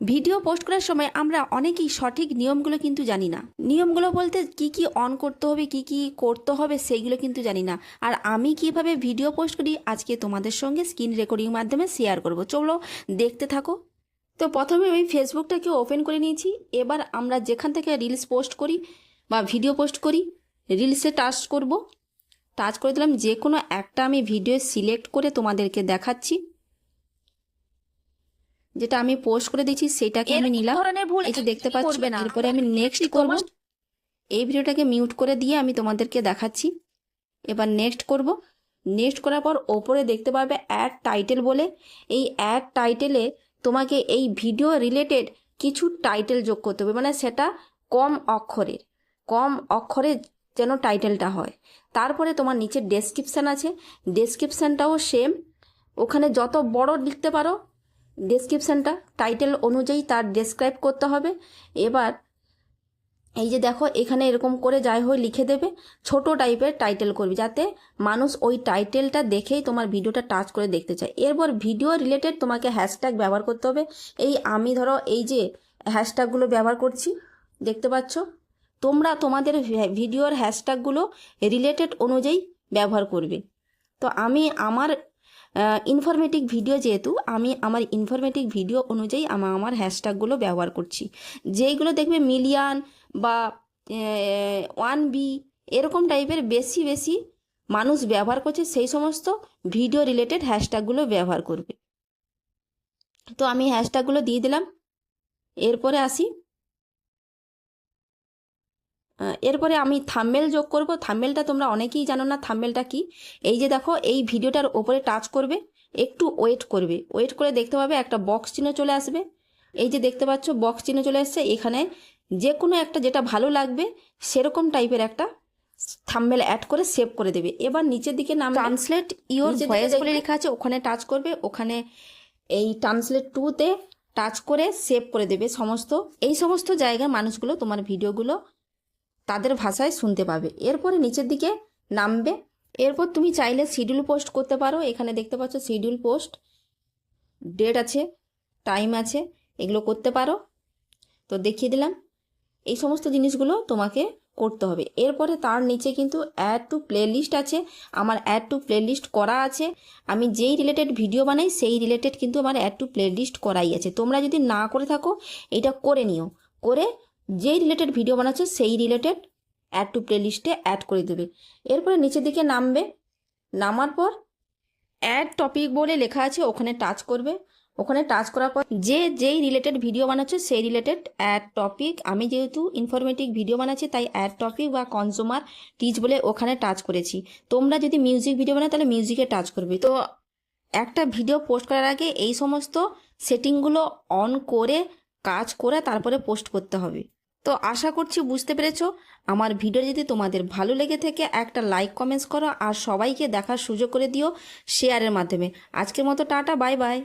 Video post করার সময় আমরা অনেকেই সঠিক নিয়মগুলো কিন্তু জানি না। নিয়মগুলো বলতে কি কি অন করতে হবে, কি কি করতে হবে সেইগুলো কিন্তু জানি না। আর আমি কিভাবে ভিডিও পোস্ট করি আজকে তোমাদের সঙ্গে স্ক্রিন রেকর্ডিং মাধ্যমে শেয়ার করব। চলো দেখতে থাকো। তো প্রথমে আমি ফেসবুকটাকে ওপেন করে নিয়েছি। এবার আমরা যেখান থেকে রিলস পোস্ট করি বা ভিডিও পোস্ট করি, রিলসে টাচ করব। টাচ করে দিলাম। যে কোনো একটা আমি ভিডিও সিলেক্ট করে তোমাদেরকে দেখাচ্ছি। যেটা আমি পোস্ট করে দিয়েছি সেটাকে আমি নিলাম। এই যে দেখতে পাচ্ছ। এরপরে আমি নেক্সট করব। এই ভিডিওটাকে মিউট করে দিয়ে আমি তোমাদেরকে দেখাচ্ছি। এবার নেক্সট করব। নেক্সট করার পর ওপরে দেখতে পাবে অ্যাড টাইটেল বলে। এই অ্যাড টাইটেলে তোমাকে এই ভিডিও রিলেটেড কিছু টাইটেল যোগ করতে হবে, মানে সেটা কম অক্ষরের যেন টাইটেলটা হয়। তারপরে তোমার নিচে ডেসক্রিপশান আছে, ডেসক্রিপশানটাও সেম। ওখানে যত বড় লিখতে পারো ডেসক্রিপশানটা টাইটেল অনুযায়ী তার ডেসক্রাইব করতে হবে। এবার এই যে দেখো এখানে এরকম করে যাই হোক লিখে দেবে, ছোট টাইপের টাইটেল করবে যাতে মানুষ ওই টাইটেলটা দেখেই তোমার ভিডিওটা টাচ করে দেখতে চায়। এরপর ভিডিও রিলেটেড তোমাকে হ্যাশট্যাগ ব্যবহার করতে হবে। এই আমি ধরো এই যে হ্যাশট্যাগুলো ব্যবহার করছি, দেখতে পাচ্ছ। তোমরা তোমাদের ভিডিওর হ্যাশট্যাগুলো রিলেটেড অনুযায়ী ব্যবহার করবে। তো আমি আমার ইনফরমেটিভ ভিডিও, যেহেতু আমি আমার ইনফরমেটিভ ভিডিও অনুযায়ী আমার হ্যাশট্যাগুলো ব্যবহার করছি। যেইগুলো দেখবে মিলিয়ন বা 1B এরকম টাইপের বেশি বেশি মানুষ ব্যবহার করছে, সেই সমস্ত ভিডিও রিলেটেড হ্যাশট্যাগুলো ব্যবহার করবে। তো আমি হ্যাশট্যাগুলো দিয়ে দিলাম। এরপরে আসি, এরপরে আমি থাম্বনেল যোগ করব। থাম্বনেলটা তোমরা অনেকেই জানো না থাম্বনেলটা কি। এই যে দেখো এই ভিডিওটার ওপরে টাচ করবে, একটু ওয়েট করবে। ওয়েট করে দেখতে পাবে একটা বক্স চিহ্ন চলে আসবে। এই যে দেখতে পাচ্ছ বক্স চিহ্ন চলে আসছে। এখানে যে কোনো একটা যেটা ভালো লাগবে সেরকম টাইপের একটা থাম্বনেল অ্যাড করে সেভ করে দেবে। এবার নিচের দিকে নাম ট্রান্সলেট ইওর ভয়েস বলে লেখা আছে, ওখানে টাচ করবে। ওখানে এই ট্রান্সলেট 2-তে টাচ করে সেভ করে দেবে। এই সমস্ত জায়গার মানুষগুলো তোমার ভিডিওগুলো তাদের ভাষায় শুনতে পাবে। এরপরে নিচের দিকে নামবে। এরপর তুমি চাইলে শিডিউল পোস্ট করতে পারো। এখানে দেখতে পাচ্ছ শিডিউল পোস্ট, ডেট আছে, টাইম আছে, এগুলো করতে পারো। তো দেখিয়ে দিলাম। এই সমস্ত জিনিসগুলো তোমাকে করতে হবে। এরপরে তার নিচে কিন্তু অ্যাড টু প্লেলিস্ট আছে। আমার অ্যাড টু প্লেলিস্ট করা আছে। আমি যেই রিলেটেড ভিডিও বানাই সেই রিলেটেড কিন্তু আমার অ্যাড টু প্লেলিস্ট করাই আছে। তোমরা যদি না করে থাকো এটা করে নিও। করে যেই রিলেটেড ভিডিও বানাচ্ছ সেই রিলেটেড অ্যাড টু প্লেলিস্টে অ্যাড করে দেবে। এরপরে নিচের দিকে নামবে। নামার পর অ্যাড টপিক বলে লেখা আছে, ওখানে টাচ করবে। ওখানে টাচ করার পর যেই রিলেটেড ভিডিও বানাচ্ছে সেই রিলেটেড অ্যাড টপিক, আমি যেহেতু ইনফরমেটিভ ভিডিও বানাচ্ছি তাই অ্যাড টপিক বা কনজিউমার টিচ বলে ওখানে টাচ করেছি। তোমরা যদি মিউজিক ভিডিও বানাও তাহলে মিউজিকে টাচ করবে। তো একটা ভিডিও পোস্ট করার আগে এই সমস্ত সেটিংগুলো অন করে কাজ করে তারপরে পোস্ট করতে হবে। তো আশা করছি বুঝতে পেরেছো। আমার ভিডিও যদি তোমাদের ভালো লেগে থাকে একটা লাইক কমেন্টস করো আর সবাইকে দেখার সুযোগ করে দিও শেয়ারের মাধ্যমে। আজকের মতো টাটা, বাই বাই।